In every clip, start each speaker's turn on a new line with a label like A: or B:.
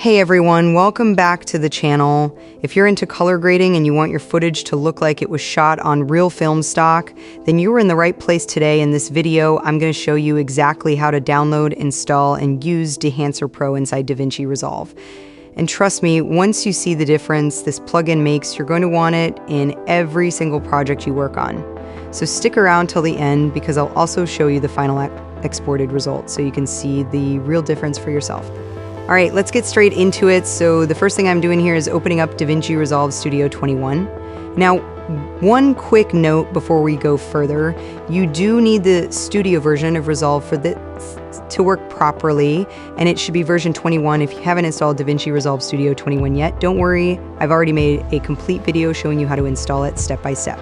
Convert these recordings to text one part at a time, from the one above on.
A: Hey everyone, welcome back to the channel. If you're into color grading and you want your footage to look like it was shot on real film stock, then you were in the right place today. In this video, I'm going to show you exactly how to download, install, and use Dehancer Pro inside DaVinci Resolve. And trust me, once you see the difference this plugin makes, you're going to want it in every single project you work on. So stick around till the end because I'll also show you the final exported result so you can see the real difference for yourself. All right, let's get straight into it. So the first thing I'm doing here is opening up DaVinci Resolve Studio 21. Now, one quick note before we go further, you do need the studio version of Resolve for this to work properly, and it should be version 21. If you haven't installed DaVinci Resolve Studio 21 yet, don't worry, I've already made a complete video showing you how to install it step by step.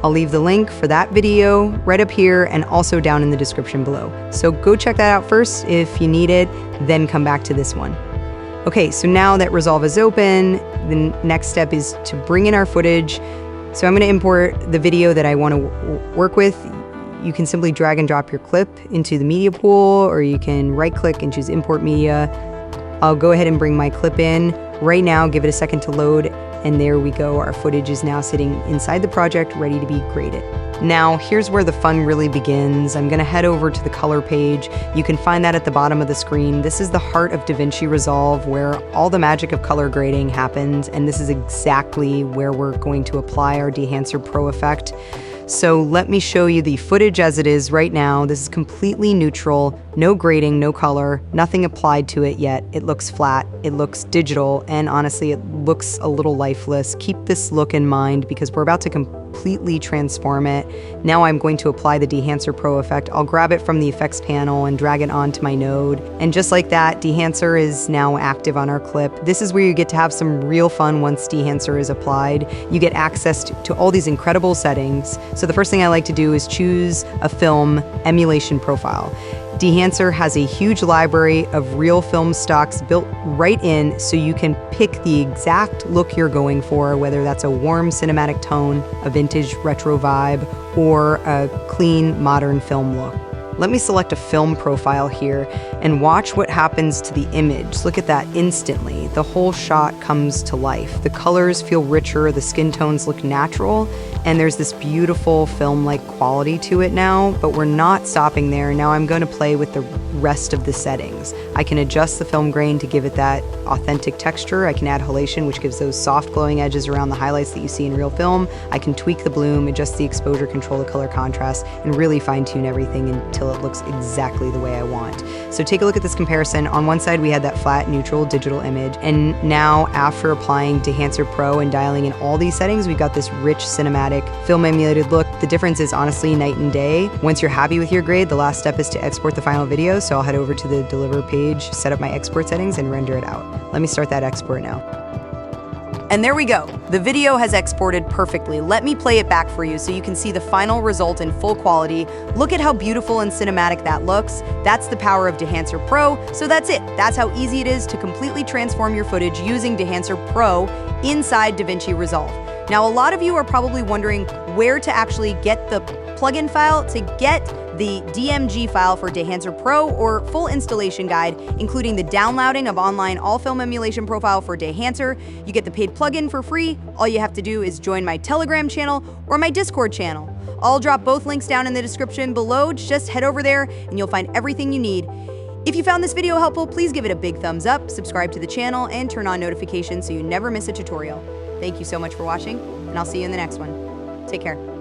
A: I'll leave the link for that video right up here and also down in the description below. So go check that out first if you need it, then come back to this one. Okay, so now that Resolve is open, the next step is to bring in our footage. So I'm gonna import the video that I wanna work with. You can simply drag and drop your clip into the media pool, or you can right click and choose import media. I'll go ahead and bring my clip in. Right now, give it a second to load, and there we go. Our footage is now sitting inside the project, ready to be graded. Now, here's where the fun really begins. I'm gonna head over to the color page. You can find that at the bottom of the screen. This is the heart of DaVinci Resolve, where all the magic of color grading happens, and this is exactly where we're going to apply our Dehancer Pro effect. So let me show you the footage as it is right now. This is completely neutral, no grading, no color, nothing applied to it yet. It looks flat, it looks digital, and honestly, it looks a little lifeless. Keep this look in mind because we're about to completely transform it. Now I'm going to apply the Dehancer Pro effect. I'll grab it from the effects panel and drag it onto my node. And just like that, Dehancer is now active on our clip. This is where you get to have some real fun once Dehancer is applied. You get access to all these incredible settings. So the first thing I like to do is choose a film emulation profile. Dehancer has a huge library of real film stocks built right in, so you can pick the exact look you're going for, whether that's a warm cinematic tone, a vintage retro vibe, or a clean modern film look. Let me select a film profile here and watch what happens to the image. Look at that instantly. The whole shot comes to life. The colors feel richer, the skin tones look natural, and there's this beautiful film-like quality to it now, but we're not stopping there. Now I'm going to play with the rest of the settings. I can adjust the film grain to give it that authentic texture. I can add halation, which gives those soft glowing edges around the highlights that you see in real film. I can tweak the bloom, adjust the exposure, control the color contrast, and really fine-tune everything until it looks exactly the way I want. So take a look at this comparison. On one side, we had that flat, neutral, digital image, and now after applying Dehancer Pro and dialing in all these settings, we've got this rich cinematic film emulated look. The difference is honestly night and day. Once you're happy with your grade, the last step is to export the final video. So I'll head over to the deliver page, set up my export settings, and render it out. Let me start that export now. And there we go. The video has exported perfectly. Let me play it back for you so you can see the final result in full quality. Look at how beautiful and cinematic that looks. That's the power of Dehancer Pro. So that's it. That's how easy it is to completely transform your footage using Dehancer Pro inside DaVinci Resolve. Now, a lot of you are probably wondering where to actually get the plugin file to get the DMG file for Dehancer Pro or full installation guide, including the downloading of online all film emulation profile for Dehancer. You get the paid plugin for free. All you have to do is join my Telegram channel or my Discord channel. I'll drop both links down in the description below. Just head over there and you'll find everything you need. If you found this video helpful, please give it a big thumbs up, subscribe to the channel, and turn on notifications so you never miss a tutorial. Thank you so much for watching, and I'll see you in the next one. Take care.